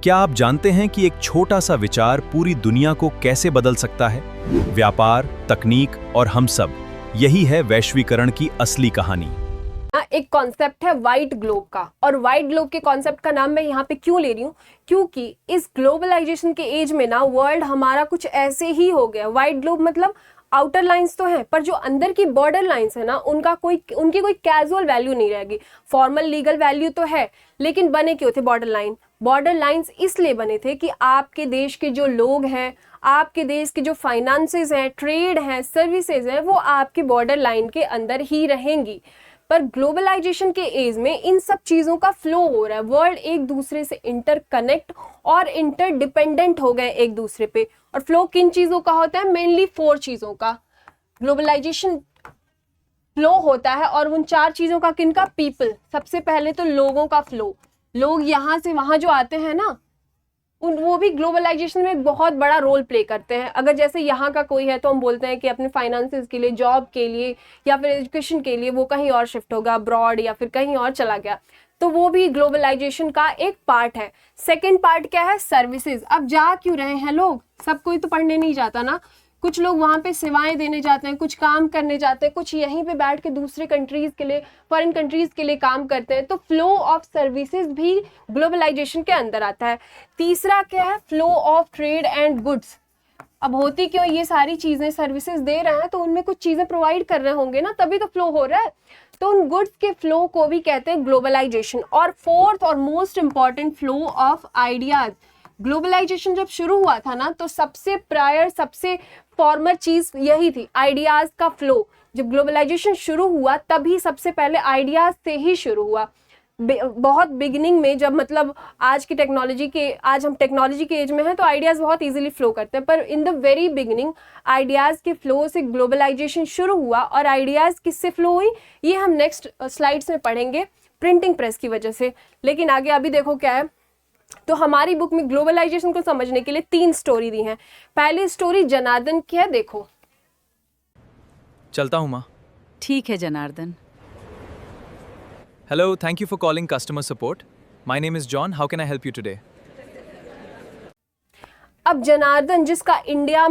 क्या आप जानते हैं कि एक छोटा सा विचार पूरी दुनिया को कैसे बदल सकता है? व्यापार, तकनीक और हम सब, यही है वैश्वीकरण की असली कहानी। एक कॉन्सेप्ट है व्हाइट ग्लोब का, और व्हाइट ग्लोब के कॉन्सेप्ट का नाम मैं यहाँ पे क्यों ले रही हूँ, क्योंकि इस ग्लोबलाइजेशन के एज में ना वर्ल्ड हमारा कुछ ऐसे ही हो गया। व्हाइट ग्लोब मतलब आउटर लाइंस तो है, पर जो अंदर की बॉर्डर लाइंस है ना, उनकी कोई कैजुअल वैल्यू नहीं रहेगी। फॉर्मल लीगल वैल्यू तो है, लेकिन बने क्यों थे बॉर्डर लाइन? बॉर्डर लाइंस इसलिए बने थे कि आपके देश के जो लोग हैं, आपके देश के जो फाइनेंसेस हैं, ट्रेड हैं, सर्विसेज हैं, वो आपके बॉर्डर लाइन के अंदर ही रहेंगी। पर ग्लोबलाइजेशन के एज में इन सब चीज़ों का फ्लो हो रहा है। वर्ल्ड एक दूसरे से इंटरकनेक्ट और इंटरडिपेंडेंट हो गए एक दूसरे पे। और फ्लो किन चीज़ों का होता है? मेनली 4 चीज़ों का ग्लोबलाइजेशन फ्लो होता है। और उन 4 चीज़ों का किनका? पीपल। सबसे पहले तो लोगों का फ्लो। लोग यहाँ से वहाँ जो आते हैं ना, वो भी ग्लोबलाइजेशन में एक बहुत बड़ा रोल प्ले करते हैं। अगर जैसे यहाँ का कोई है तो हम बोलते हैं कि अपने फाइनेंसेस के लिए, जॉब के लिए या फिर एजुकेशन के लिए वो कहीं और शिफ्ट होगा, अब्रॉड या फिर कहीं और चला गया, तो वो भी ग्लोबलाइजेशन का एक पार्ट है। सेकेंड पार्ट क्या है? सर्विसेज। अब जा क्यों रहे हैं लोग? सब कोई तो पढ़ने नहीं जाता ना, कुछ लोग वहाँ पे सेवाएं देने जाते हैं, कुछ काम करने जाते हैं, कुछ यहीं पे बैठ के दूसरे कंट्रीज के लिए, फॉरेन कंट्रीज के लिए काम करते हैं। तो फ्लो ऑफ सर्विसेज भी ग्लोबलाइजेशन के अंदर आता है। तीसरा क्या है? Flow of trade and goods. अब होती क्यों ये सारी चीजें? सर्विसेज दे रहे हैं तो उनमें कुछ चीजें प्रोवाइड कर रहे होंगे ना, तभी तो फ्लो हो रहा है। तो उन गुड्स के फ्लो को भी कहते हैं ग्लोबलाइजेशन। और फोर्थ और most important, flow of ideas. Globalization जब शुरू हुआ था ना, तो सबसे प्रायर, सबसे फॉर्मर चीज यही थी, आइडियाज का फ्लो। जब ग्लोबलाइजेशन शुरू हुआ तभी सबसे पहले आइडियाज से ही शुरू हुआ। बहुत बिगिनिंग में, जब मतलब आज हम टेक्नोलॉजी के एज में हैं, तो आइडियाज बहुत इजीली फ्लो करते हैं, पर in the very beginning ideas के फ्लो से ग्लोबलाइजेशन शुरू हुआ। और आइडियाज किससे फ्लो हुई, ये हम नेक्स्ट स्लाइड्स में पढ़ेंगे, प्रिंटिंग प्रेस की वजह से। लेकिन आगे अभी देखो क्या है। तो हमारी बुक में ग्लोबलाइजेशन को समझने के लिए 3 स्टोरी दी हैं। पहली स्टोरी जनार्दन की है, देखो। चलता हूँ माँ। ठीक है Janardan. Hello, thank you for calling customer support. My name is John, how can I help you today? अब जनार्दन, जिसका इंडिया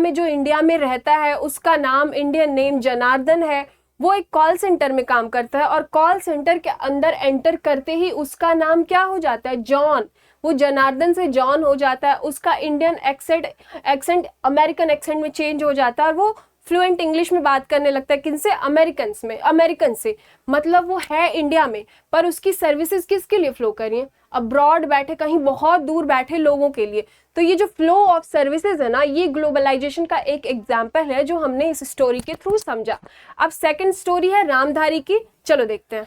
में रहता है, उसका नाम, इंडियन नेम जनार्दन है। वो एक कॉल सेंटर में काम करता है, और कॉल सेंटर के अंदर एंटर करते ही उसका नाम क्या हो जाता है? जॉन। वो जनार्दन से जॉन हो जाता है। उसका इंडियन एक्सेंट अमेरिकन एक्सेंट में चेंज हो जाता है, और वो फ्लुएंट इंग्लिश में बात करने लगता है। किनसे? अमेरिकन से। मतलब वो है इंडिया में, पर उसकी सर्विसेज किसके लिए फ्लो कर रही हैं? अब्रॉड बैठे, कहीं बहुत दूर बैठे लोगों के लिए। तो ये जो फ्लो ऑफ सर्विसेज है ना, ये ग्लोबलाइजेशन का एक एग्जाम्पल है जो हमने इस स्टोरी के थ्रू समझा। अब सेकंड स्टोरी है रामधारी की, चलो देखते हैं।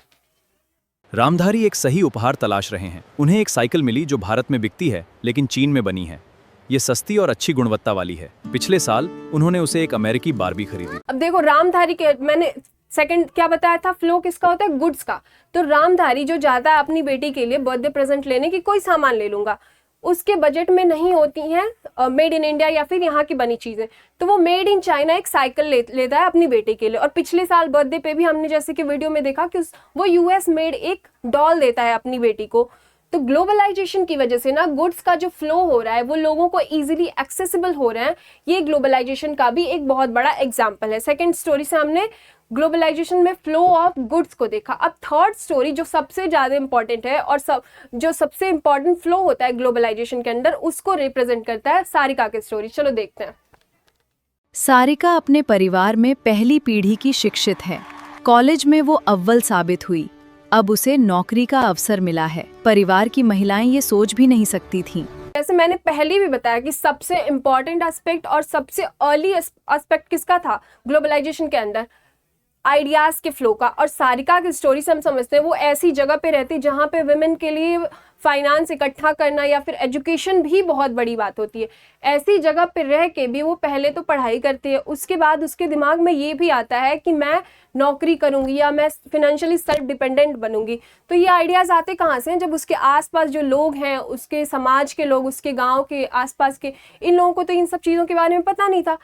रामधारी एक सही उपहार तलाश रहे हैं। उन्हें एक साइकिल मिली जो भारत में बिकती है, लेकिन चीन में बनी है। ये सस्ती और अच्छी गुणवत्ता वाली है। पिछले साल उन्होंने उसे एक अमेरिकी बारबी खरीदी। अब देखो रामधारी के, मैंने सेकंड क्या बताया था? फ्लो किसका होता है? गुड्स का। तो रामधारी जो जाता है अपनी बेटी के लिए बर्थडे प्रेजेंट लेने की, कोई सामान ले लूंगा, उसके बजट में नहीं होती हैं मेड इन इंडिया या फिर यहाँ की बनी चीजें, तो वो मेड इन चाइना एक साइकिल लेता है अपनी बेटी के लिए। और पिछले साल बर्थडे पे भी हमने जैसे कि वीडियो में देखा कि वो यूएस मेड एक डॉल देता है अपनी बेटी को। तो ग्लोबलाइजेशन की वजह से ना गुड्स का जो फ्लो हो रहा है वो लोगों को इजीली एक्सेसिबल हो रहे हैं। ये ग्लोबलाइजेशन का भी एक बहुत बड़ा एग्जाम्पल है। सेकेंड स्टोरी से हमने ग्लोबलाइजेशन में फ्लो ऑफ गुड्स को देखा। अब थर्ड स्टोरी जो सबसे ज्यादा इंपॉर्टेंट है और जो सबसे इंपॉर्टेंट फ्लो होता है ग्लोबलाइजेशन के अंदर, उसको रिप्रेजेंट करता है सारिका की स्टोरी। चलो देखते हैं। सारिका अपने परिवार में पहली पीढ़ी की शिक्षित है। कॉलेज में वो अव्वल साबित हुई। अब उसे नौकरी का अवसर मिला है। परिवार की महिलाएं ये सोच भी नहीं सकती थीं। जैसे मैंने पहले भी बताया कि सबसे इंपॉर्टेंट एस्पेक्ट और सबसे अर्ली एस्पेक्ट किसका था ग्लोबलाइजेशन के अंदर? आइडियाज के फ्लो का। और सारिका की स्टोरी से हम समझते हैं वो ऐसी जगह पे रहती जहाँ पे वुमेन के लिए फाइनेंस इकट्ठा करना या फिर एजुकेशन भी बहुत बड़ी बात होती है। ऐसी जगह पे रह के भी वो पहले तो पढ़ाई करती है, उसके बाद उसके दिमाग में ये भी आता है कि मैं नौकरी करूंगी या मैं फिनेंशियली सेल्फ डिपेंडेंट बनूंगी। तो ये आइडियाज आते कहाँ से हैं? जब उसके आसपास जो लोग हैं, उसके समाज के लोग, उसके गाँव के आसपास के, इन लोगों को तो इन सब चीज़ों के बारे में पता नहीं था।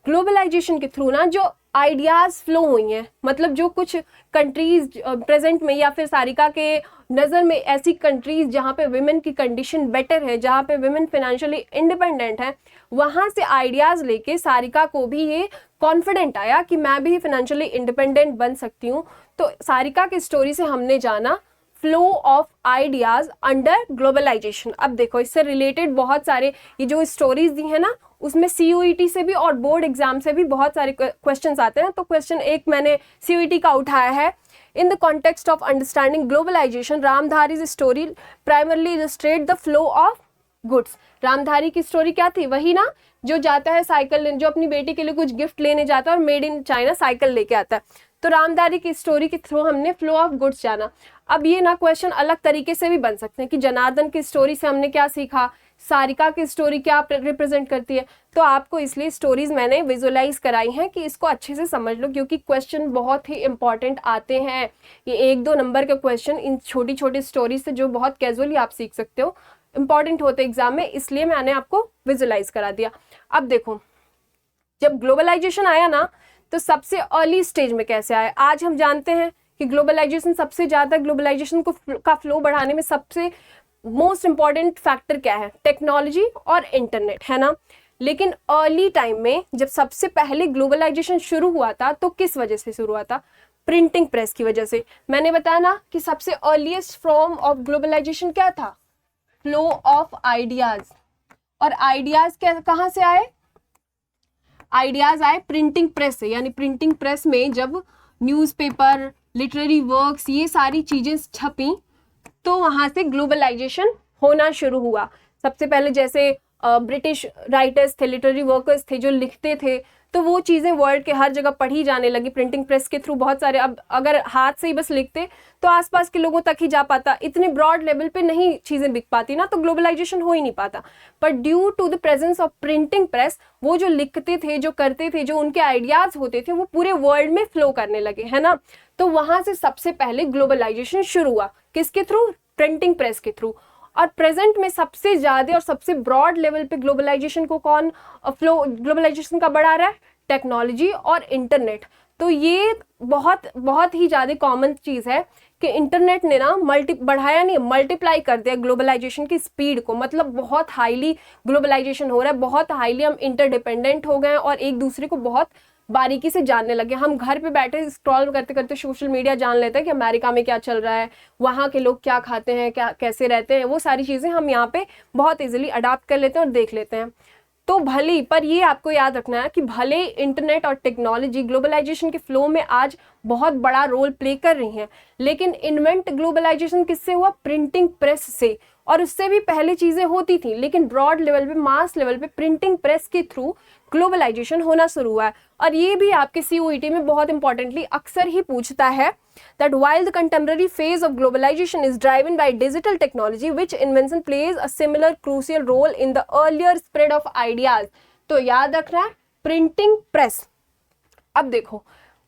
ग्लोबलाइजेशन के थ्रू ना जो आइडियाज फ्लो हुई हैं, मतलब जो कुछ कंट्रीज प्रेजेंट में या फिर सारिका के नज़र में ऐसी कंट्रीज जहाँ पे विमेन की कंडीशन बेटर है, जहाँ पे विमेन फाइनेंशियली इंडिपेंडेंट है, वहाँ से आइडियाज़ लेके सारिका को भी ये कॉन्फिडेंट आया कि मैं भी फाइनेंशियली इंडिपेंडेंट बन सकती हूँ। तो सारिका की स्टोरी से हमने जाना flow of ideas under globalization. अब देखो इससे रिलेटेड बहुत सारे ये जो स्टोरीज दी है ना, उसमें CUET से भी और बोर्ड एग्जाम से भी बहुत सारे क्वेश्चंस आते हैं। तो क्वेश्चन एक मैंने CUET का उठाया है, in the context of understanding globalisation Ramdhari's story primarily illustrate the flow of goods. Ramdhari की स्टोरी क्या थी? वही ना, जो जाता है साइकिल, जो अपनी बेटी के लिए कुछ गिफ्ट लेने जाता है और मेड इन चाइना साइकिल लेके आता है। तो रामधारी की स्टोरी के थ्रू हमने फ्लो ऑफ गुड्स जाना। अब ये ना क्वेश्चन अलग तरीके से भी बन सकते हैं कि जनार्दन की स्टोरी से हमने क्या सीखा, सारिका की स्टोरी क्या रिप्रेजेंट करती है। तो आपको इसलिए स्टोरीज मैंने विजुअलाइज कराई हैं कि इसको अच्छे से समझ लो, क्योंकि क्वेश्चन बहुत ही इंपॉर्टेंट आते हैं। ये 1-2 नंबर के क्वेश्चन इन छोटी छोटी स्टोरी से जो बहुत कैजुअली आप सीख सकते हो, इंपॉर्टेंट होते एग्जाम में, इसलिए मैंने आपको विजुअलाइज करा दिया। अब देखो जब ग्लोबलाइजेशन आया ना, तो सबसे अर्ली स्टेज में कैसे आया। आज हम जानते हैं कि ग्लोबलाइजेशन सबसे ज़्यादा ग्लोबलाइजेशन का फ्लो बढ़ाने में सबसे मोस्ट इम्पॉर्टेंट फैक्टर क्या है? टेक्नोलॉजी और इंटरनेट, है ना। लेकिन अर्ली टाइम में जब सबसे पहले ग्लोबलाइजेशन शुरू हुआ था, तो किस वजह से शुरू हुआ था? प्रिंटिंग प्रेस की वजह से। मैंने बताया ना कि सबसे अर्लीस्ट फॉर्म ऑफ ग्लोबलाइजेशन क्या था? Flow of ideas. और आइडियाज कहाँ से आए? आइडियाज आए प्रिंटिंग प्रेस से, यानी प्रिंटिंग प्रेस में जब न्यूज़पेपर, लिटरेरी वर्क्स, ये सारी चीजें छपी, तो वहां से ग्लोबलाइजेशन होना शुरू हुआ। सबसे पहले जैसे ब्रिटिश राइटर्स थे, लिटरेरी वर्कर्स थे जो लिखते थे, तो वो चीज़ें वर्ल्ड के हर जगह पढ़ी जाने लगी प्रिंटिंग प्रेस के थ्रू। बहुत सारे, अब अगर हाथ से ही बस लिखते तो आसपास के लोगों तक ही जा पाता, इतने ब्रॉड लेवल पे नहीं चीज़ें बिक पाती ना, तो ग्लोबलाइजेशन हो ही नहीं पाता। पर due to the presence of printing press, वो जो लिखते थे, जो करते थे, जो उनके आइडियाज़ होते थे, वो पूरे वर्ल्ड में फ्लो करने लगे, है ना। तो वहाँ से सबसे पहले ग्लोबलाइजेशन शुरू हुआ, किसके थ्रू? प्रिंटिंग प्रेस के थ्रू। और प्रेजेंट में सबसे ज़्यादा और सबसे ब्रॉड लेवल पे ग्लोबलाइजेशन को कौन फ्लो ग्लोबलाइजेशन का बढ़ा रहा है? टेक्नोलॉजी और इंटरनेट। तो ये बहुत ही ज़्यादा कॉमन चीज़ है कि इंटरनेट ने ना बढ़ाया नहीं, मल्टीप्लाई कर दिया ग्लोबलाइजेशन की स्पीड को। मतलब बहुत हाईली ग्लोबलाइजेशन हो रहा है, बहुत हाईली हम इंटरडिपेंडेंट हो गए हैं और एक दूसरे को बहुत बारीकी से जानने लगे। हम घर पे बैठे स्क्रॉल करते करते सोशल मीडिया जान लेते हैं कि अमेरिका में क्या चल रहा है, वहाँ के लोग क्या खाते हैं, क्या कैसे रहते हैं, वो सारी चीज़ें हम यहाँ पे बहुत इजीली अडाप्ट कर लेते हैं और देख लेते हैं। तो भले, पर ये आपको याद रखना है कि भले इंटरनेट और टेक्नोलॉजी ग्लोबलाइजेशन के फ्लो में आज बहुत बड़ा रोल प्ले कर रही हैं, लेकिन इन्वेंट ग्लोबलाइजेशन किससे हुआ? प्रिंटिंग प्रेस से। और उससे भी पहले चीज़ें होती थी, लेकिन ब्रॉड लेवल पे, मास लेवल पे प्रिंटिंग प्रेस के थ्रू ग्लोबलाइजेशन होना शुरू हुआ है। और ये भी आपके CUET में बहुत इंपॉर्टेंटली अक्सर ही पूछता है that while the contemporary phase of globalization is driven by digital technology, which invention plays a similar crucial role in the earlier spread of ideas। तो याद रखना है प्रिंटिंग प्रेस। अब देखो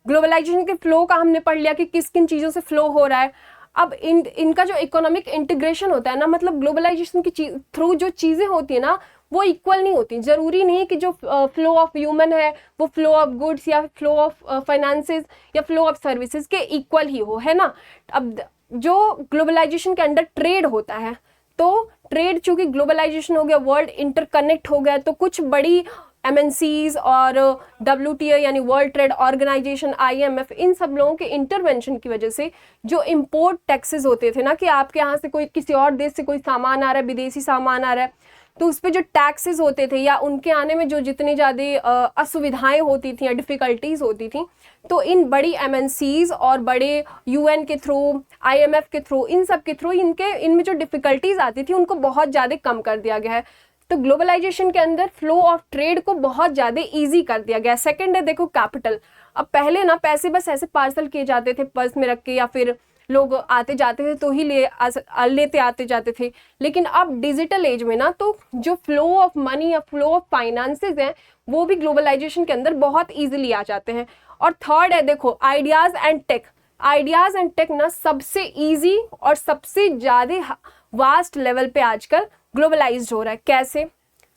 ग्लोबलाइजेशन के फ्लो का हमने पढ़ लिया कि किस किन चीज़ों से फ्लो हो रहा है। अब इनका जो इकोनॉमिक इंटीग्रेशन होता है ना, मतलब ग्लोबलाइजेशन के थ्रू जो चीज़ें होती है ना, वो इक्वल नहीं होती। ज़रूरी नहीं कि जो फ्लो ऑफ ह्यूमन है वो फ्लो ऑफ गुड्स या फ्लो ऑफ फाइनेंसेस या फ्लो ऑफ सर्विसेज के इक्वल ही हो, है ना। अब जो ग्लोबलाइजेशन के अंडर ट्रेड होता है, तो ट्रेड चूँकि ग्लोबलाइजेशन हो गया, वर्ल्ड इंटरकनेक्ट हो गया, तो कुछ बड़ी MNCs और WTO यानी वर्ल्ड ट्रेड ऑर्गेनाइजेशन, IMF, इन सब लोगों के इंटरवेंशन की वजह से जो इम्पोर्ट टैक्सेस होते थे ना, कि आपके यहाँ से कोई किसी और देश से कोई सामान आ रहा है, विदेशी सामान आ रहा है, तो उस पर जो टैक्सेस होते थे या उनके आने में जो जितनी ज़्यादा असुविधाएं होती थी या डिफ़िकल्टीज़ होती थी, तो इन बड़ी MNCs और बड़े UN के थ्रू, IMF के थ्रू, इन सब के थ्रू इनमें जो डिफ़िकल्टीज़ आती थी उनको बहुत ज़्यादा कम कर दिया गया है। तो ग्लोबलाइजेशन के अंदर फ्लो ऑफ ट्रेड को बहुत ज़्यादा ईजी कर दिया गया। सेकंड है देखो कैपिटल। अब पहले ना पैसे बस ऐसे पार्सल किए जाते थे पर्स में रख के, या फिर लोग आते जाते थे तो ही लेते आते जाते थे। लेकिन अब डिजिटल एज में ना, तो जो फ्लो ऑफ मनी या फ्लो ऑफ फाइनेंसेस हैं वो भी ग्लोबलाइजेशन के अंदर बहुत ईजिली आ जाते हैं। और थर्ड है देखो ideas and tech. Ideas and tech ना सबसे ईजी और सबसे ज़्यादा वास्ट लेवल पे आजकल ग्लोबलाइज्ड हो रहा है। कैसे?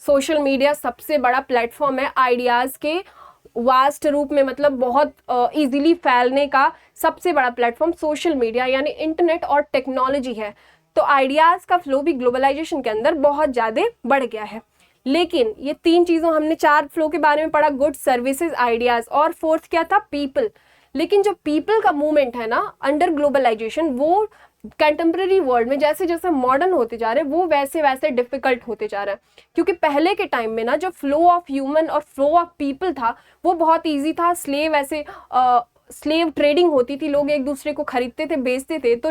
सोशल मीडिया सबसे बड़ा प्लेटफॉर्म है आइडियाज़ के वास्ट रूप में, मतलब बहुत इजीली फैलने का सबसे बड़ा प्लेटफॉर्म सोशल मीडिया यानी इंटरनेट और टेक्नोलॉजी है। तो आइडियाज़ का फ्लो भी ग्लोबलाइजेशन के अंदर बहुत ज़्यादा बढ़ गया है। लेकिन ये तीन चीज़ों, हमने 4 फ्लो के बारे में पढ़ा, गुड, सर्विसेज, आइडियाज़, और फोर्थ क्या था, पीपल। लेकिन जो पीपल का मूवमेंट है ना अंडर ग्लोबलाइजेशन, वो कंटेम्प्रेरी वर्ल्ड में जैसे जैसे मॉडर्न होते जा रहे हैं वो वैसे वैसे डिफिकल्ट होते जा रहा है। क्योंकि पहले के टाइम में ना जो फ्लो ऑफ ह्यूमन और फ्लो ऑफ पीपल था वो बहुत ईजी था। स्लेव ट्रेडिंग होती थी, लोग एक दूसरे को खरीदते थे, बेचते थे। तो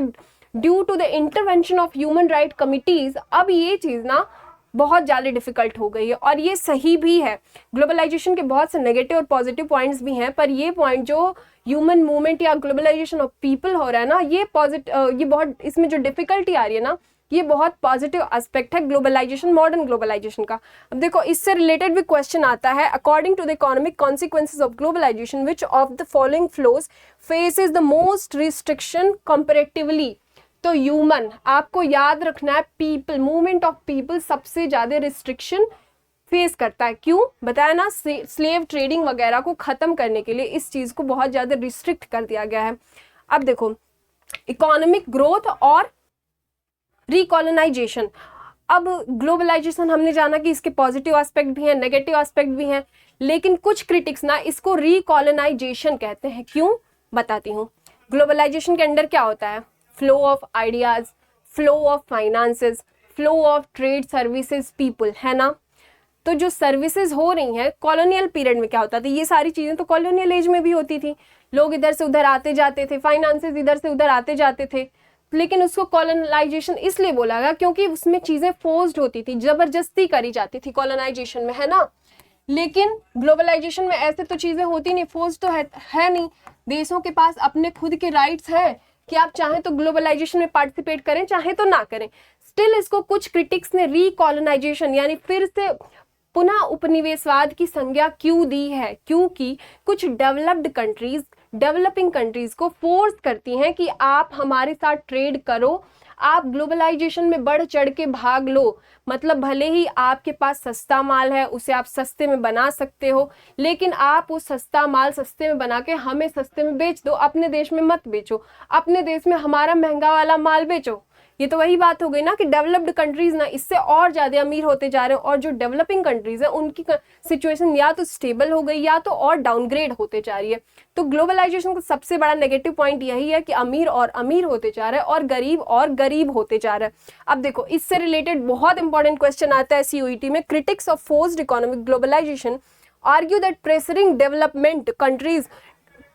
due to the intervention of human right committees अब ये चीज़ ना बहुत ज़्यादा डिफिकल्ट हो गई है। और ये सही भी है, ग्लोबलाइजेशन के बहुत से नेगेटिव और पॉजिटिव पॉइंट्स भी हैं, पर ये पॉइंट जो ह्यूमन मूवमेंट या ग्लोबलाइजेशन ऑफ पीपल हो रहा है ना, ये बहुत इसमें जो डिफिकल्टी आ रही है ना, ये बहुत पॉजिटिव एस्पेक्ट है ग्लोबलाइजेशन, मॉडर्न ग्लोबलाइजेशन का। अब देखो इससे रिलेटेड भी क्वेश्चन आता है, according to the economic consequences of globalization which of the following flows faces the most restriction comparatively. तो ह्यूमन, आपको याद रखना है, पीपल, मूवमेंट ऑफ पीपल सबसे ज्यादा रिस्ट्रिक्शन फेस करता है। क्यों बताया ना, स्लेव ट्रेडिंग वगैरह को खत्म करने के लिए इस चीज को बहुत ज्यादा रिस्ट्रिक्ट कर दिया गया है। अब देखो इकोनॉमिक ग्रोथ और रिकॉलोनाइजेशन। अब ग्लोबलाइजेशन हमने जाना कि इसके पॉजिटिव एस्पेक्ट भी हैं, नेगेटिव एस्पेक्ट भी हैं, लेकिन कुछ क्रिटिक्स ना इसको रिकॉलोनाइजेशन कहते हैं। क्यों बताती हूँ। ग्लोबलाइजेशन के अंडर क्या होता है, flow of ideas, flow of finances, flow of trade, services, people, है ना। तो जो सर्विसेज हो रही हैं, कॉलोनियल पीरियड में क्या होता था, ये सारी चीजें तो कॉलोनियल एज में भी होती थी, लोग इधर से उधर आते जाते थे, फाइनेंसेस इधर से उधर आते जाते थे, लेकिन उसको कॉलोनाइजेशन इसलिए बोला गया क्योंकि उसमें चीजें फोर्स्ड होती थी, जबरदस्ती करी जाती थी कॉलोनाइजेशन में, है ना। लेकिन ग्लोबलाइजेशन में ऐसे तो चीजें होती नहीं, फोर्स तो है नहीं, देशों के पास अपने खुद के राइट्स है कि आप चाहें तो ग्लोबलाइजेशन में पार्टिसिपेट करें, चाहे तो ना करें। स्टिल इसको कुछ क्रिटिक्स ने रीकॉलोनाइजेशन यानी फिर से पुनः उपनिवेशवाद की संज्ञा क्यों दी है, क्योंकि कुछ डेवलप्ड कंट्रीज डेवलपिंग कंट्रीज को फोर्स करती हैं कि आप हमारे साथ ट्रेड करो, आप ग्लोबलाइजेशन में बढ़ चढ़ के भाग लो। मतलब भले ही आपके पास सस्ता माल है, उसे आप सस्ते में बना सकते हो, लेकिन आप उस सस्ता माल सस्ते में बना के हमें सस्ते में बेच दो, अपने देश में मत बेचो, अपने देश में हमारा महंगा वाला माल बेचो। ये तो वही बात हो गई ना कि डेवलप्ड कंट्रीज ना इससे और ज्यादा अमीर होते जा रहे हैं, और जो डेवलपिंग कंट्रीज है उनकी सिचुएशन या तो स्टेबल हो गई या तो और डाउनग्रेड होते जा रही है। तो ग्लोबलाइजेशन का सबसे बड़ा नेगेटिव पॉइंट यही है कि अमीर और अमीर होते जा रहा है और गरीब होते जा रहा है। अब देखो इससे रिलेटेड बहुत इंपॉर्टेंट क्वेश्चन आता है CUET में, critics of forced economic globalization argue that pressuring developing countries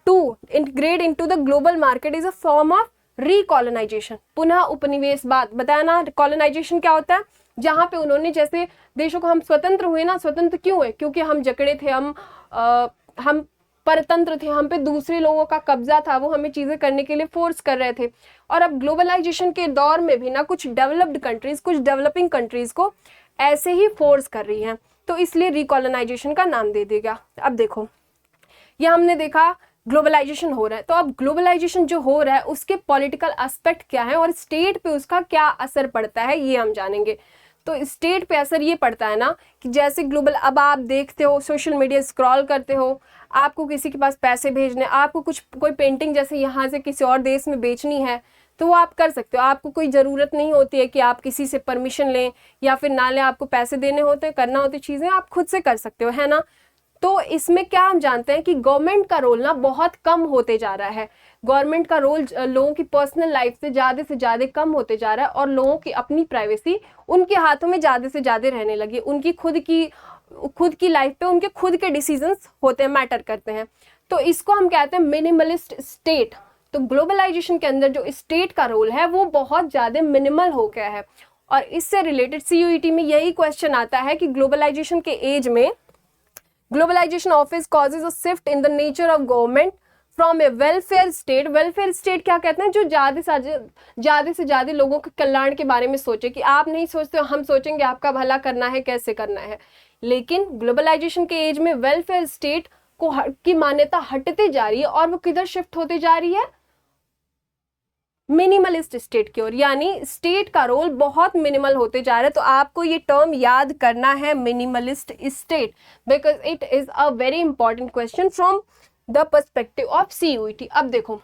to integrate into the global market is a form of recolonization, पुनः उपनिवेशवाद। बताया ना कॉलोनाइजेशन क्या होता है, जहां पे उन्होंने, जैसे देशों को हम स्वतंत्र हुए ना, स्वतंत्र क्यों हुए, क्योंकि हम जकड़े थे, हम परतंत्र थे, हम पे दूसरे लोगों का कब्जा था, वो हमें चीजें करने के लिए फोर्स कर रहे थे। और अब ग्लोबलाइजेशन के दौर में भी ना कुछ डेवलप्ड कंट्रीज, कुछ डेवलपिंग कंट्रीज को ऐसे ही फोर्स कर रही हैं, तो इसलिए रिकॉलोनाइजेशन का नाम दे देगा। अब देखो यह हमने देखा ग्लोबलाइजेशन हो रहा है, तो अब ग्लोबलाइजेशन जो हो रहा है उसके पॉलिटिकल एस्पेक्ट क्या है और स्टेट पे उसका क्या असर पड़ता है, ये हम जानेंगे। तो स्टेट पे असर ये पड़ता है ना कि जैसे ग्लोबल, अब आप देखते हो सोशल मीडिया स्क्रॉल करते हो, आपको किसी के पास पैसे भेजने, आपको कोई पेंटिंग जैसे यहाँ से किसी और देश में बेचनी है तो वो आप कर सकते हो, आपको कोई ज़रूरत नहीं होती है कि आप किसी से परमिशन लें या फिर ना लें, आपको पैसे देने होते हैं, करना होती चीज़ें आप खुद से कर सकते हो, है ना। तो इसमें क्या हम जानते हैं कि गवर्नमेंट का रोल ना बहुत कम होते जा रहा है, गवर्नमेंट का रोल लोगों की पर्सनल लाइफ से ज़्यादा कम होते जा रहा है, और लोगों की अपनी प्राइवेसी उनके हाथों में ज़्यादा से ज़्यादा रहने लगी, उनकी खुद की लाइफ पे उनके खुद के डिसीजंस होते हैं, मैटर करते हैं। तो इसको हम कहते हैं मिनिमलिस्ट स्टेट। तो ग्लोबलाइजेशन के अंदर जो स्टेट का रोल है वो बहुत ज़्यादा मिनिमल हो गया है, और इससे रिलेटेड CUET में यही क्वेश्चन आता है कि ग्लोबलाइजेशन के एज में globalization office causes a shift in the nature of government from a welfare state. Welfare state क्या कहते हैं, जो ज़्यादा से ज़्यादा लोगों के कल्याण के बारे में सोचे, कि आप नहीं सोचते हो, हम सोचेंगे आपका भला करना है, कैसे करना है। लेकिन ग्लोबलाइजेशन के एज में वेलफेयर स्टेट की मान्यता हटते जा रही है, और वो किधर शिफ्ट होते जा रही है, मिनिमलिस्ट स्टेट की ओर, यानी स्टेट का रोल बहुत मिनिमल होते जा रहा है। तो आपको ये टर्म याद करना है, minimalist state, because it is a very important question from the perspective of CUET। अब देखो,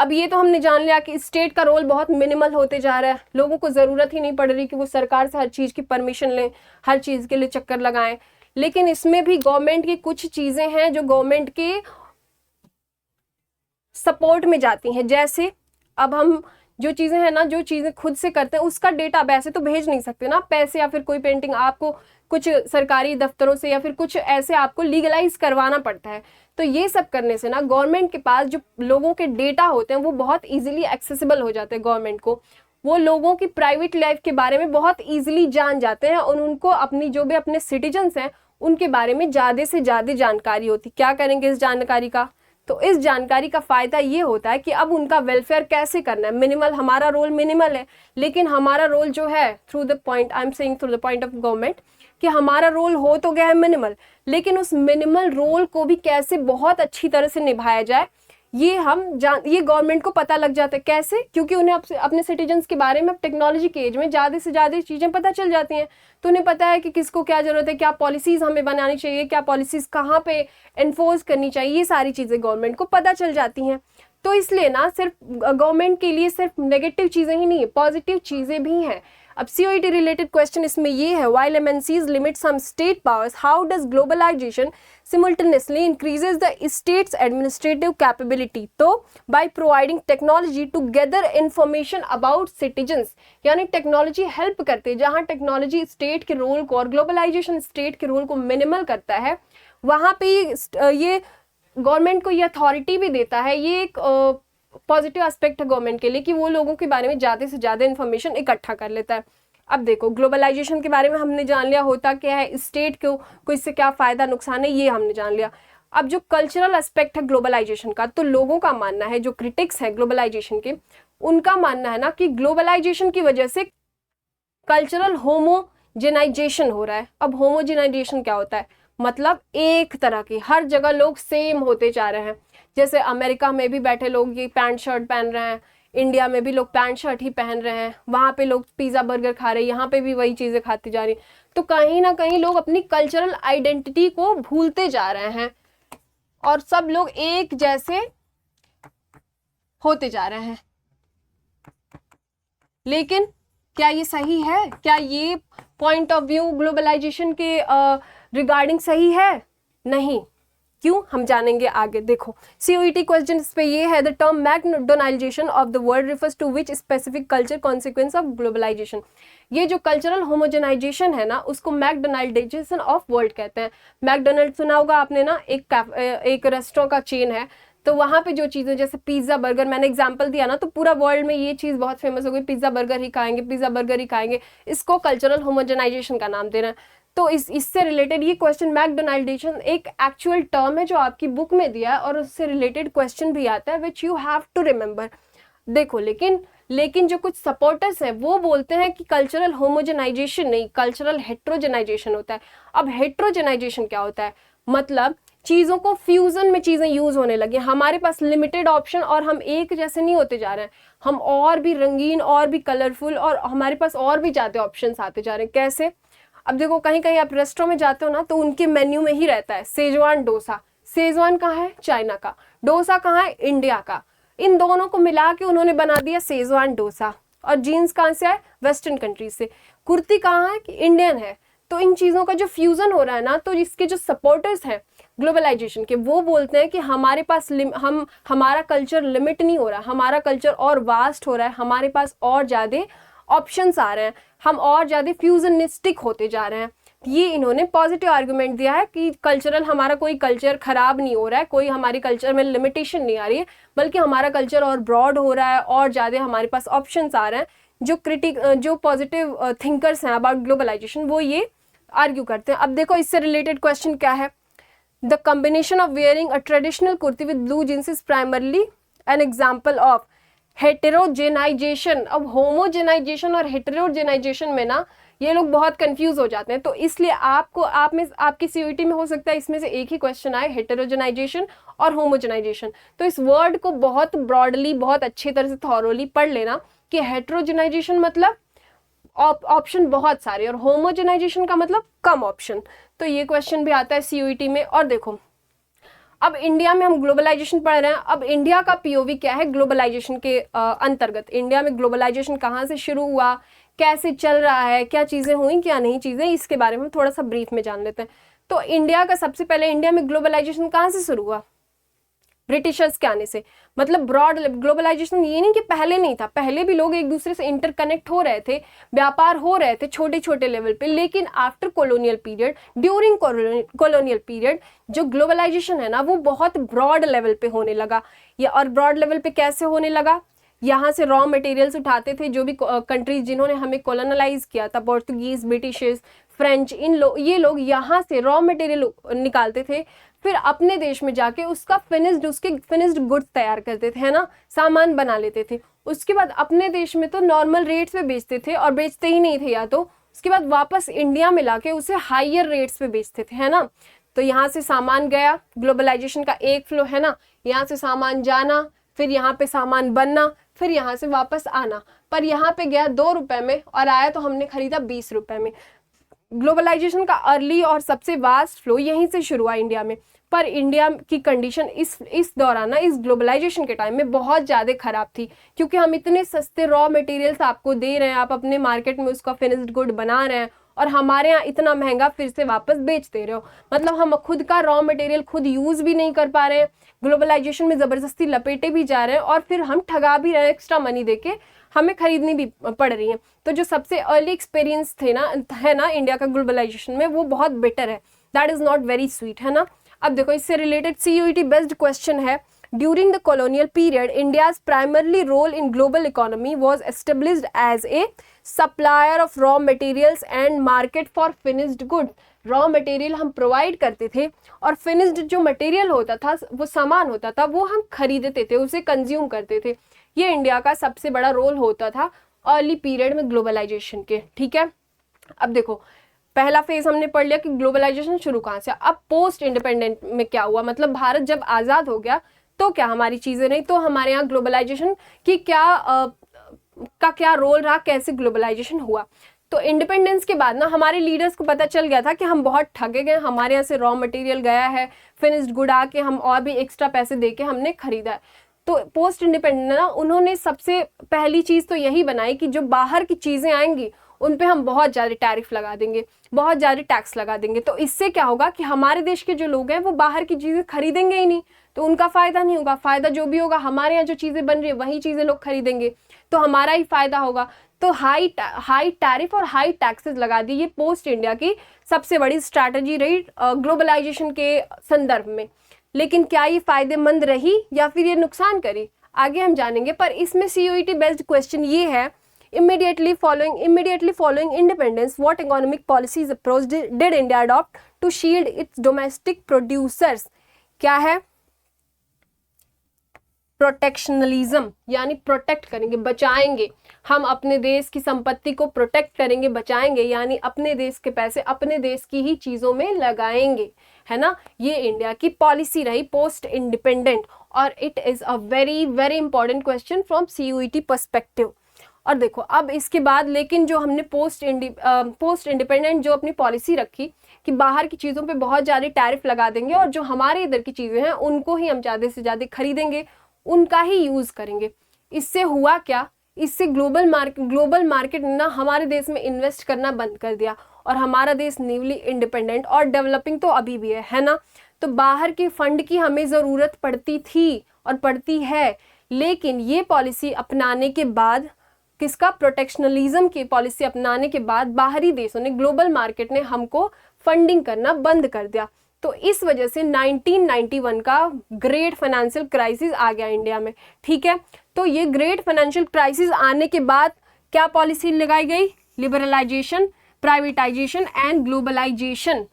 अब ये तो हमने जान लिया कि स्टेट का रोल बहुत मिनिमल होते जा रहा है, लोगों को ज़रूरत ही नहीं पड़ रही कि वो सरकार से हर चीज़ की परमिशन लें, हर चीज़ के लिए चक्कर लगाएं। लेकिन इसमें भी गवर्नमेंट की कुछ चीज़ें हैं जो गवर्नमेंट के सपोर्ट में जाती हैं। जैसे अब हम जो चीज़ें हैं ना, जो चीज़ें खुद से करते हैं उसका डेटा अब ऐसे तो भेज नहीं सकते ना, पैसे या फिर कोई पेंटिंग आपको कुछ सरकारी दफ्तरों से या फिर कुछ ऐसे आपको लीगलाइज करवाना पड़ता है। तो ये सब करने से ना गवर्नमेंट के पास जो लोगों के डेटा होते हैं वो बहुत इजीली एक्सेसिबल हो जाते हैं गवर्नमेंट को। वो लोगों की प्राइवेट लाइफ के बारे में बहुत इजीली जान जाते हैं और उनको अपनी जो भी अपने सिटीजन्स हैं उनके बारे में ज़्यादा से ज़्यादा जानकारी होती। क्या करेंगे इस जानकारी का? तो इस जानकारी का फ़ायदा ये होता है कि अब उनका वेलफेयर कैसे करना है। मिनिमल, हमारा रोल मिनिमल है, लेकिन हमारा रोल जो है through the point, I am saying through the point of government, कि हमारा रोल हो तो गया है मिनिमल, लेकिन उस मिनिमल रोल को भी कैसे बहुत अच्छी तरह से निभाया जाए ये ये गवर्नमेंट को पता लग जाता है। कैसे? क्योंकि उन्हें अपने सिटीजन्स के बारे में टेक्नोलॉजी के एज में ज़्यादा से ज़्यादा चीज़ें पता चल जाती हैं। तो उन्हें पता है कि किसको क्या ज़रूरत है, क्या पॉलिसीज़ हमें बनानी चाहिए, क्या पॉलिसीज़ कहाँ पे एनफोर्स करनी चाहिए, ये सारी चीज़ें गवर्नमेंट को पता चल जाती हैं। तो इसलिए ना सिर्फ गवर्नमेंट के लिए सिर्फ नेगेटिव चीज़ें ही नहीं है, पॉजिटिव चीज़ें भी हैं। अब COET रिलेटेड क्वेश्चन इसमें ये है, while MNCs limit some state powers, how does globalization simultaneously increases the state's administrative capability? तो by providing technology to gather information about citizens, यानी टेक्नोलॉजी हेल्प करती है। जहाँ टेक्नोलॉजी स्टेट के रोल को और ग्लोबलाइजेशन स्टेट के रोल को मिनिमल करता है, वहाँ पे ये गवर्नमेंट को ये अथॉरिटी भी देता है। ये एक पॉजिटिव एस्पेक्ट है गवर्नमेंट के लिए कि वो लोगों के बारे में ज़्यादा से ज़्यादा इन्फॉर्मेशन इकट्ठा कर लेता है। अब देखो, ग्लोबलाइजेशन के बारे में हमने जान लिया होता क्या है, स्टेट को इससे क्या फ़ायदा नुकसान है ये हमने जान लिया। अब जो कल्चरल एस्पेक्ट है ग्लोबलाइजेशन का, तो लोगों का मानना है, जो क्रिटिक्स है ग्लोबलाइजेशन के, उनका मानना है ना कि ग्लोबलाइजेशन की वजह से कल्चरल होमोजेनाइजेशन हो रहा है। अब होमोजेनाइजेशन क्या होता है? मतलब एक तरह की हर जगह लोग सेम होते जा रहे हैं। जैसे अमेरिका में भी बैठे लोग ये पैंट शर्ट पहन रहे हैं, इंडिया में भी लोग पैंट शर्ट ही पहन रहे हैं, वहाँ पे लोग पिज़्ज़ा बर्गर खा रहे हैं, यहाँ पे भी वही चीज़ें खाती जा रही। तो कहीं ना कहीं लोग अपनी कल्चरल आइडेंटिटी को भूलते जा रहे हैं और सब लोग एक जैसे होते जा रहे हैं। लेकिन क्या ये सही है? क्या ये पॉइंट ऑफ व्यू ग्लोबलाइजेशन के रिगार्डिंग सही है? नहीं। क्यों? हम जानेंगे आगे। देखो, COET क्वेश्चन इस पे ये है, the term McDonaldisation of the world refers to which specific culture consequence of globalisation. ये जो कल्चरल होमोजेनाइजेशन है ना, उसको मैकडोनाल्डाइजेशन ऑफ वर्ल्ड कहते हैं। मैकडोनल्ड सुना होगा आपने ना, एक रेस्टोरेंट का चेन है, तो वहाँ पे जो चीज़ें जैसे पिज़्ज़ा बर्गर, मैंने एग्जांपल दिया ना, तो पूरा वर्ल्ड में ये चीज़ बहुत फेमस हो गई, पिज़्ज़ा बर्गर ही खाएंगे, पिज़्ज़ा बर्गर ही खाएंगे, इसको कल्चरल होमोजेनाइजेशन का नाम देना है। तो इससे रिलेटेड ये क्वेश्चन, मैकडोनाल्डाइजेशन एक एक्चुअल टर्म है जो आपकी बुक में दिया है और उससे रिलेटेड क्वेश्चन भी आता है which you have to remember. देखो, लेकिन जो कुछ सपोर्टर्स हैं वो बोलते हैं कि कल्चरल होमोजेनाइजेशन नहीं, कल्चरल हेट्रोजेनाइजेशन होता है। अब हेट्रोजेनाइजेशन क्या होता है? मतलब चीज़ों को फ्यूजन में चीज़ें यूज होने लगी, हमारे पास लिमिटेड ऑप्शन और हम एक जैसे नहीं होते जा रहे हैं, हम और भी रंगीन और भी कलरफुल और हमारे पास और भी ज़्यादा ऑप्शन आते जा रहे हैं। कैसे? अब देखो, कहीं कहीं आप रेस्टोरेंट में जाते हो ना, तो उनके मेन्यू में ही रहता है सेजवान डोसा। सेजवान कहाँ है? चाइना का। डोसा कहाँ है? इंडिया का। इन दोनों को मिला के उन्होंने बना दिया सेजवान डोसा। और जीन्स कहाँ से है? वेस्टर्न कंट्री से। कुर्ती कहाँ है? कि इंडियन है। तो इन चीज़ों का जो फ्यूज़न हो रहा है ना, तो इसके जो सपोर्टर्स हैं ग्लोबलाइजेशन के, वो बोलते हैं कि हमारे पास हमारा कल्चर लिमिट नहीं हो रहा, हमारा कल्चर और वास्ट हो रहा है, हमारे पास और ज़्यादा ऑप्शंस आ रहे हैं, हम और ज़्यादा फ्यूजनिस्टिक होते जा रहे हैं। ये इन्होंने पॉजिटिव आर्गुमेंट दिया है कि कल्चरल, हमारा कोई कल्चर ख़राब नहीं हो रहा है, कोई हमारी कल्चर में लिमिटेशन नहीं आ रही है, बल्कि हमारा कल्चर और ब्रॉड हो रहा है और ज़्यादा हमारे पास ऑप्शंस आ रहे हैं। जो पॉजिटिव थिंकर्स हैं अबाउट ग्लोबलाइजेशन वो ये आर्ग्यू करते हैं। अब देखो, इससे रिलेटेड क्वेश्चन क्या है? The combination of wearing a traditional kurti with blue jeans is primarily an example of heterogenisation. अब होमोजेनाइजेशन और हेटेरोजेनाइजेशन में ना ये लोग बहुत कंफ्यूज हो जाते हैं। तो इसलिए आपकी सीयूईटी में हो सकता है इसमें से एक ही क्वेश्चन आए, हेटेरोजेनाइजेशन और होमोजेनाइजेशन। तो इस वर्ड को बहुत ब्रॉडली, बहुत अच्छी तरह से थॉरोली पढ़ लेना कि हेटेरोजेनाइजेशन मतलब ऑप्शन बहुत सारे और होमोजेनाइजेशन का मतलब कम ऑप्शन। तो ये क्वेश्चन भी आता है सीयूईटी में। और देखो, अब इंडिया में हम ग्लोबलाइजेशन पढ़ रहे हैं। अब इंडिया का पीओवी क्या है ग्लोबलाइजेशन के अंतर्गत? इंडिया में ग्लोबलाइजेशन कहाँ से शुरू हुआ, कैसे चल रहा है, क्या चीज़ें हुई, क्या नहीं चीज़ें, इसके बारे में थोड़ा सा ब्रीफ में जान लेते हैं। तो इंडिया का सबसे पहले, इंडिया में ग्लोबलाइजेशन कहाँ से शुरू हुआ? ब्रिटिशर्स के आने से। मतलब ब्रॉड ग्लोबलाइजेशन ये नहीं कि पहले नहीं था, पहले भी लोग एक दूसरे से इंटरकनेक्ट हो रहे थे, व्यापार हो रहे थे छोटे छोटे लेवल पे, लेकिन after colonial period, during colonial period जो ग्लोबलाइजेशन है ना वो बहुत ब्रॉड लेवल पे होने लगा। ये और ब्रॉड लेवल पे कैसे होने लगा? यहाँ से रॉ मटेरियल्स उठाते थे जो भी कंट्रीज जिन्होंने हमें कॉलोनलाइज किया था, पोर्तुगीज, ब्रिटिशर्स, फ्रेंच, ये लोग यहाँ से रॉ मटेरियल निकालते थे, फिर अपने देश में जाके उसके फिनिश्ड गुड्स तैयार करते थे, है ना, सामान बना लेते थे। उसके बाद अपने देश में तो नॉर्मल रेट्स पे बेचते थे और बेचते ही नहीं थे, या तो उसके बाद वापस इंडिया में लाके उसे हायर रेट्स पे बेचते थे, है ना। तो यहाँ से सामान गया, ग्लोबलाइजेशन का एक फ्लो है ना, यहाँ से सामान जाना, फिर यहाँ पे सामान बनना, फिर यहाँ से वापस आना। पर यहाँ पे गया 2 रुपए में और आया तो हमने खरीदा 20 रुपए में। ग्लोबलाइजेशन का अर्ली और सबसे वास्ट फ्लो यहीं से शुरू हुआ इंडिया में। पर इंडिया की कंडीशन इस दौरान ना, इस ग्लोबलाइजेशन के टाइम में बहुत ज़्यादा ख़राब थी, क्योंकि हम इतने सस्ते रॉ मटेरियल्स आपको दे रहे हैं, आप अपने मार्केट में उसका फिनिश्ड गुड बना रहे हैं और हमारे यहाँ इतना महंगा फिर से वापस बेच दे रहे हो। मतलब हम खुद का रॉ मटेरियल खुद यूज़ भी नहीं कर पा रहे हैं, ग्लोबलाइजेशन में ज़बरदस्ती लपेटे भी जा रहे हैं और फिर हम ठगा भी रहे हैं, एक्स्ट्रा मनी देके हमें खरीदनी भी पड़ रही है। तो जो सबसे अर्ली एक्सपीरियंस है ना इंडिया का ग्लोबलाइजेशन में, वो बहुत बेटर है, that is not very sweet, है ना। अब देखो, इससे रिलेटेड सीयूईटी बेस्ड क्वेश्चन है, during the colonial period India's primarily role in global economy was established as a supplier of raw materials and market for finished goods. Raw material हम provide करते थे और फिनिश्ड जो material होता था, वो सामान होता था, वो हम खरीदते थे, उसे कंज्यूम करते थे। ये इंडिया का सबसे बड़ा रोल होता था अर्ली पीरियड में ग्लोबलाइजेशन के, ठीक है। अब देखो, पहला फेज हमने पढ़ लिया कि ग्लोबलाइजेशन शुरू कहाँ से। अब पोस्ट इंडिपेंडेंट में क्या हुआ, मतलब भारत जब आज़ाद हो गया तो क्या हमारी चीज़ें नहीं, तो हमारे यहाँ ग्लोबलाइजेशन की क्या रोल रहा, कैसे ग्लोबलाइजेशन हुआ। तो इंडिपेंडेंस के बाद ना हमारे लीडर्स को पता चल गया था कि हम बहुत ठगे गए, हमारे यहाँ से रॉ मटेरियल गया है, फिनिश्ड गुड आके हम और भी एक्स्ट्रा पैसे दे के हमने खरीदा है। तो पोस्ट इंडिपेंडेंट ना उन्होंने सबसे पहली चीज़ तो यही बनाई कि जो बाहर की चीज़ें आएंगी उन पे हम बहुत ज़्यादा टैरिफ लगा देंगे, बहुत ज़्यादा टैक्स लगा देंगे। तो इससे क्या होगा कि हमारे देश के जो लोग हैं वो बाहर की चीज़ें खरीदेंगे ही नहीं, तो उनका फ़ायदा नहीं होगा। फ़ायदा जो भी होगा, हमारे यहाँ जो चीज़ें बन रही है वही चीज़ें लोग खरीदेंगे, तो हमारा ही फ़ायदा होगा। तो हाई टैरिफ और हाई टैक्सेस लगा दी। ये पोस्ट इंडिया की सबसे बड़ी स्ट्रैटेजी रही ग्लोबलाइजेशन के संदर्भ में। लेकिन क्या ये फ़ायदेमंद रही या फिर ये नुकसान करी, आगे हम जानेंगे। पर इसमें सीयूईटी बेस्ड क्वेश्चन ये है, immediately following independence, what economic policies approach did India adopt to shield its domestic producers? क्या है? प्रोटेक्शनलिज्म, यानी प्रोटेक्ट करेंगे, बचाएंगे, हम अपने देश की संपत्ति को प्रोटेक्ट करेंगे, बचाएंगे, यानी अपने देश के पैसे अपने देश की ही चीज़ों में लगाएंगे, है ना। ये इंडिया की पॉलिसी रही पोस्ट इंडिपेंडेंट, और it is a very very important question from CUET perspective. और देखो, अब इसके बाद लेकिन जो हमने पोस्ट इंडिपेंडेंट जो अपनी पॉलिसी रखी कि बाहर की चीज़ों पे बहुत ज़्यादा टैरिफ लगा देंगे और जो हमारे इधर की चीज़ें हैं उनको ही हम ज़्यादा से ज़्यादा खरीदेंगे, उनका ही यूज़ करेंगे। इससे हुआ क्या, इससे ग्लोबल मार्केट ना हमारे देश में इन्वेस्ट करना बंद कर दिया और हमारा देश न्यूली इंडिपेंडेंट और डेवलपिंग तो अभी भी है ना। तो बाहर के फंड की हमें ज़रूरत पड़ती थी और पड़ती है, लेकिन ये पॉलिसी अपनाने के बाद, किसका, प्रोटेक्शनलिज्म की पॉलिसी अपनाने के बाद बाहरी देशों ने, ग्लोबल मार्केट ने हमको फंडिंग करना बंद कर दिया। तो इस वजह से 1991 का ग्रेट फाइनेंशियल क्राइसिस आ गया इंडिया में, ठीक है। तो ये ग्रेट फाइनेंशियल क्राइसिस आने के बाद क्या पॉलिसी लगाई गई, liberalization, privatization and globalization.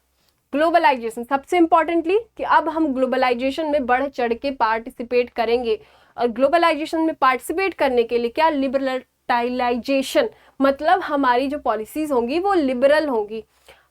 Globalization सबसे इंपॉर्टेंटली कि अब हम ग्लोबलाइजेशन में बढ़ चढ़ के पार्टिसिपेट करेंगे, और ग्लोबलाइजेशन में पार्टिसिपेट करने के लिए क्या, लिबरलाइजेशन, मतलब हमारी जो पॉलिसीज होंगी वो लिबरल होंगी।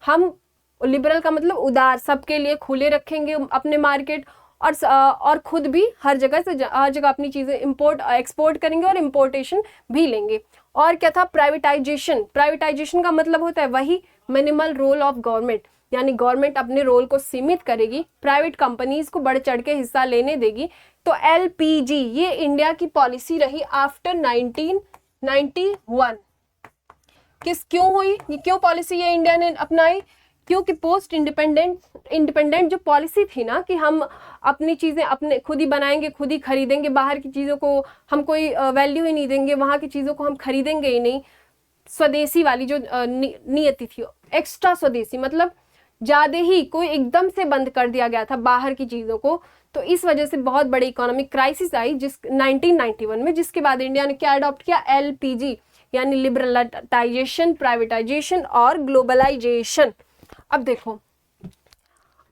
हम लिबरल का मतलब उदार, सबके लिए खुले रखेंगे अपने मार्केट, और खुद भी हर जगह अपनी चीज़ें इंपोर्ट एक्सपोर्ट करेंगे और इम्पोर्टेशन भी लेंगे। और क्या था, प्राइवेटाइजेशन। प्राइवेटाइजेशन का मतलब होता है वही मिनिमल रोल ऑफ गवर्नमेंट, यानी गवर्नमेंट अपने रोल को सीमित करेगी, प्राइवेट कंपनीज को बढ़ चढ़ के हिस्सा लेने देगी। तो एलपीजी ये इंडिया की पॉलिसी रही आफ्टर 1991। क्यों हुई ये, क्यों पॉलिसी ये इंडिया ने अपनाई? क्योंकि पोस्ट इंडिपेंडेंट जो पॉलिसी थी ना कि हम अपनी चीज़ें अपने खुद ही बनाएंगे, खुद ही खरीदेंगे, बाहर की चीज़ों को हम कोई वैल्यू ही नहीं देंगे, वहाँ की चीज़ों को हम खरीदेंगे ही नहीं। स्वदेशी वाली जो नियति थी, एक्स्ट्रा स्वदेशी मतलब ज़्यादा ही, कोई एकदम से बंद कर दिया गया था बाहर की चीज़ों को। तो इस वजह से बहुत बड़ी इकोनॉमिक क्राइसिस आई 1991 में, जिसके बाद इंडिया ने क्या अडॉप्ट किया, एलपीजी, यानी लिबरलाइजेशन, प्राइवेटाइजेशन और ग्लोबलाइजेशन। अब देखो,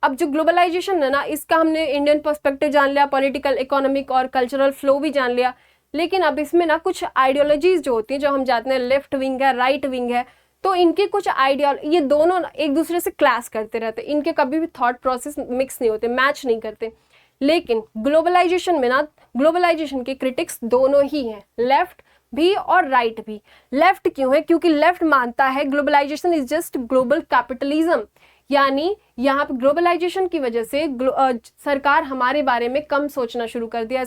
अब जो ग्लोबलाइजेशन है ना, इसका हमने इंडियन पर्सपेक्टिव जान लिया, पॉलिटिकल, इकोनॉमिक और कल्चरल फ्लो भी जान लिया। लेकिन अब इसमें ना कुछ आइडियोलॉजीज जो होती हैं, जो हम जानते हैं लेफ्ट विंग है, राइट विंग है, तो इनके कुछ ये दोनों एक दूसरे से क्लैश करते रहते हैं, इनके कभी भी थॉट प्रोसेस मिक्स नहीं होते, मैच नहीं करते। लेकिन ग्लोबलाइजेशन में ना, ग्लोबलाइजेशन के क्रिटिक्स दोनों ही हैं, लेफ्ट भी और राइट भी। लेफ्ट क्यों है? क्योंकि लेफ्ट मानता है globalization is just global capitalism, यानी यहाँ पे ग्लोबलाइजेशन की वजह से सरकार हमारे बारे में कम सोचना शुरू कर दिया है,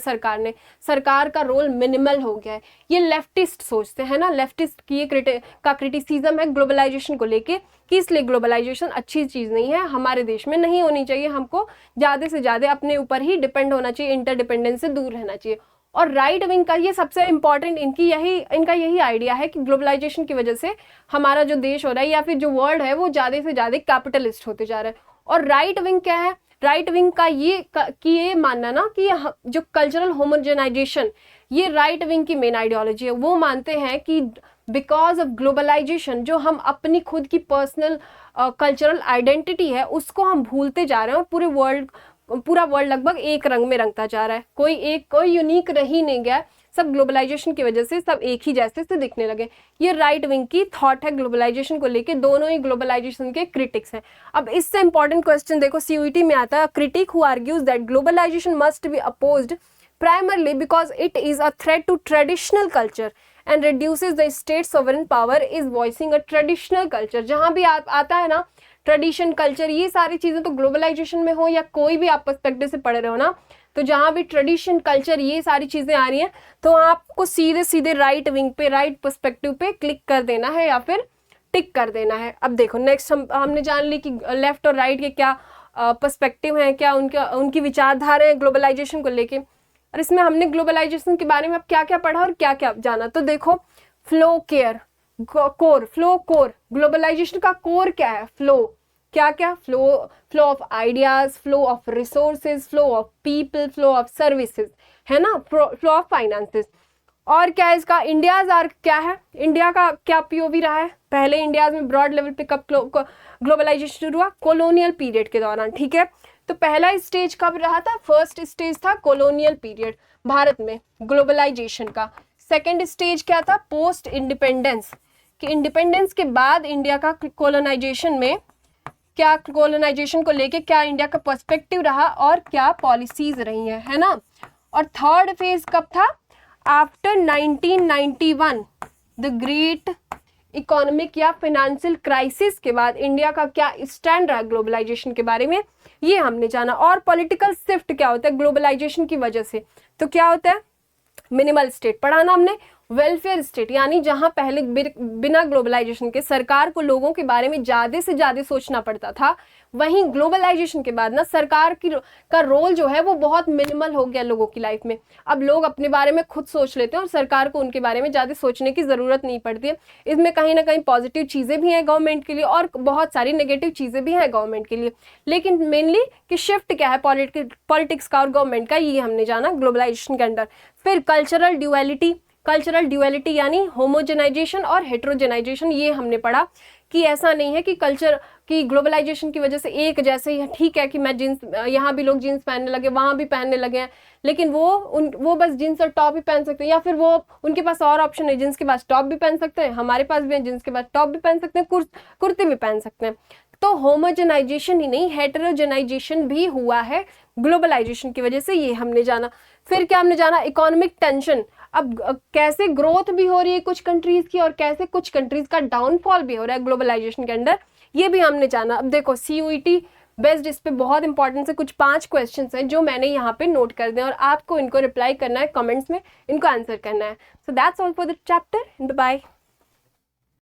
सरकार का रोल मिनिमल हो गया है। ये लेफ्टिस्ट सोचते हैं ना, लेफ्टिस्ट की ये क्रिटिसिज्म है ग्लोबलाइजेशन को लेके कि इसलिए ग्लोबलाइजेशन अच्छी चीज़ नहीं है, हमारे देश में नहीं होनी चाहिए, हमको ज़्यादा से ज़्यादा अपने ऊपर ही डिपेंड होना चाहिए, इंटरडिपेंडेंस से दूर रहना चाहिए। और राइट विंग का ये सबसे इम्पॉर्टेंट इनका यही आइडिया है कि ग्लोबलाइजेशन की वजह से हमारा जो देश हो रहा है या फिर जो वर्ल्ड है वो ज़्यादा से ज़्यादा कैपिटलिस्ट होते जा रहा है। और राइट विंग क्या है? राइट विंग का ये मानना ना कि जो कल्चरल होमोजेनाइजेशन, ये राइट विंग की मेन आइडियोलॉजी है। वो मानते हैं कि बिकॉज ऑफ ग्लोबलाइजेशन जो हम अपनी खुद की पर्सनल कल्चरल आइडेंटिटी है उसको हम भूलते जा रहे हैं, और पूरा वर्ल्ड लगभग एक रंग में रंगता जा रहा है, कोई यूनिक रह ही नहीं गया, सब ग्लोबलाइजेशन की वजह से सब एक ही जैसे से दिखने लगे। ये राइट विंग की थॉट है ग्लोबलाइजेशन को लेके, दोनों ही ग्लोबलाइजेशन के क्रिटिक्स हैं। अब इससे इंपॉर्टेंट क्वेश्चन देखो, सीयूईटी में आता है, critic who argues that globalization must be opposed primarily because it is a threat to traditional culture and reduces the state sovereign power is voicing a traditional culture. जहां भी आता है ना tradition, culture, ये सारी चीज़ें तो ग्लोबलाइजेशन में हो या कोई भी आप पर्सपेक्टिव से पढ़ रहे हो ना, तो जहाँ भी ट्रेडिशन, कल्चर, ये सारी चीज़ें आ रही हैं तो आपको सीधे राइट विंग पे, राइट पर्सपेक्टिव पे क्लिक कर देना है या फिर टिक कर देना है। अब देखो नेक्स्ट हमने जान ली कि लेफ्ट और राइट के क्या पर्सपेक्टिव हैं, क्या उनकी विचारधारा है ग्लोबलाइजेशन को लेके। और इसमें हमने ग्लोबलाइजेशन के बारे में अब क्या क्या पढ़ा और क्या क्या जाना, तो देखो फ्लो कोर, ग्लोबलाइजेशन का कोर क्या है? फ्लो, क्या flow of ideas, flow of resources, flow of people, flow of services, है ना, फ्लो ऑफ फाइनेंसेस। और क्या है इसका इंडियाज आर्क क्या है? इंडिया का क्या पीओवी रहा है? पहले इंडियाज में ब्रॉड लेवल पे कब ग्लोबलाइजेशन शुरू हुआ? कॉलोनियल पीरियड के दौरान, ठीक है। तो पहला स्टेज कब रहा था? फर्स्ट स्टेज था कॉलोनियल पीरियड भारत में ग्लोबलाइजेशन का। सेकेंड स्टेज क्या था? पोस्ट इंडिपेंडेंस, कि इंडिपेंडेंस के बाद इंडिया का कॉलोनाइजेशन में क्या, कॉलोनाइजेशन को लेके क्या इंडिया का पर्सपेक्टिव रहा और क्या पॉलिसीज रही हैं, है ना। और थर्ड फेज कब था? आफ्टर 1991, द ग्रेट इकोनॉमिक या फाइनेंशियल क्राइसिस के बाद इंडिया का क्या स्टैंड रहा ग्लोबलाइजेशन के बारे में, ये हमने जाना। और पॉलिटिकल शिफ्ट क्या होता है ग्लोबलाइजेशन की वजह से, तो क्या होता है? मिनिमल स्टेट पढ़ाना हमने, वेलफेयर स्टेट, यानी जहां पहले बिना ग्लोबलाइजेशन के सरकार को लोगों के बारे में ज़्यादा से ज़्यादा सोचना पड़ता था, वहीं ग्लोबलाइजेशन के बाद ना सरकार का रोल जो है वो बहुत मिनिमल हो गया लोगों की लाइफ में। अब लोग अपने बारे में खुद सोच लेते हैं और सरकार को उनके बारे में ज़्यादा सोचने की ज़रूरत नहीं पड़ती है। इसमें कहीं ना कहीं पॉजिटिव चीज़ें भी हैं गवर्नमेंट के लिए और बहुत सारी नेगेटिव चीज़ें भी हैं गवर्नमेंट के लिए, लेकिन मेनली कि शिफ्ट क्या है पॉलिटिक्स का और गवर्नमेंट का, ये हमने जाना ग्लोबलाइजेशन के अंडर। फिर कल्चरल ड्यूअलिटी यानी होमोजेनाइजेशन और हेट्रोजेनाइजेशन, ये हमने पढ़ा कि ऐसा नहीं है कि कल्चर की ग्लोबलाइजेशन की वजह से एक जैसे ही ठीक है कि मैं जीन्स, यहाँ भी लोग जीन्स पहनने लगे, वहाँ भी पहनने लगे हैं, लेकिन वो बस जीन्स और टॉप ही पहन सकते हैं, या फिर वो उनके पास और ऑप्शन है, जीन्स के पास टॉप भी पहन सकते हैं, हमारे पास भी है जीन्स के पास टॉप भी पहन सकते हैं, कुर्ते भी पहन सकते हैं। तो होमोजेनाइजेशन ही नहीं, हेटेरोजेनाइजेशन भी हुआ है ग्लोबलाइजेशन की वजह से, ये हमने जाना। फिर क्या हमने जाना, इकोनॉमिक टेंशन। अब कैसे ग्रोथ भी हो रही है कुछ कंट्रीज की और कैसे कुछ कंट्रीज का डाउनफॉल भी हो रहा है ग्लोबलाइजेशन के अंडर, ये भी हमने जाना। अब देखो CUET बेस्ड इस पे बहुत इंपॉर्टेंट है, कुछ 5 क्वेश्चंस हैं जो मैंने यहाँ पे नोट कर दिए और आपको इनको रिप्लाई करना है कमेंट्स में, इनको आंसर करना है। So that's all for the chapter, bye.